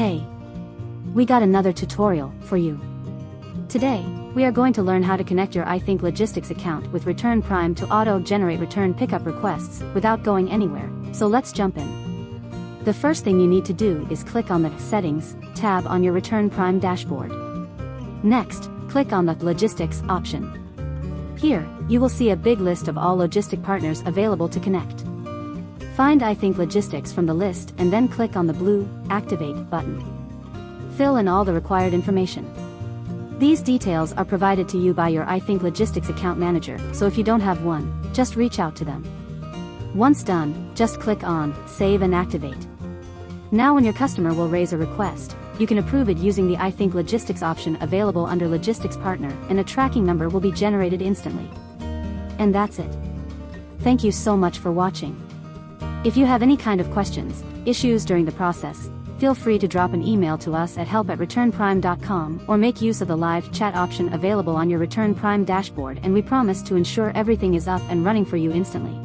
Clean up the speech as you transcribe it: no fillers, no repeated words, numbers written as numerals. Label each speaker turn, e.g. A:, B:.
A: Hey! We got another tutorial for you. Today, we are going to learn how to connect your iThink logistics account with Return Prime to auto-generate return pickup requests without going anywhere, so let's jump in. The first thing you need to do is click on the Settings tab on your Return Prime dashboard. Next, click on the Logistics option. Here, you will see a big list of all logistic partners available to connect. Find iThink Logistics from the list and then click on the blue Activate button. Fill in all the required information. These details are provided to you by your iThink Logistics account manager, so if you don't have one, just reach out to them. Once done, just click on Save and Activate. Now when your customer will raise a request, you can approve it using the iThink Logistics option available under Logistics Partner, and a tracking number will be generated instantly. And that's it. Thank you so much for watching. If you have any kind of questions, issues during the process, feel free to drop an email to us at help@returnprime.com or make use of the live chat option available on your Return Prime dashboard, and we promise to ensure everything is up and running for you instantly.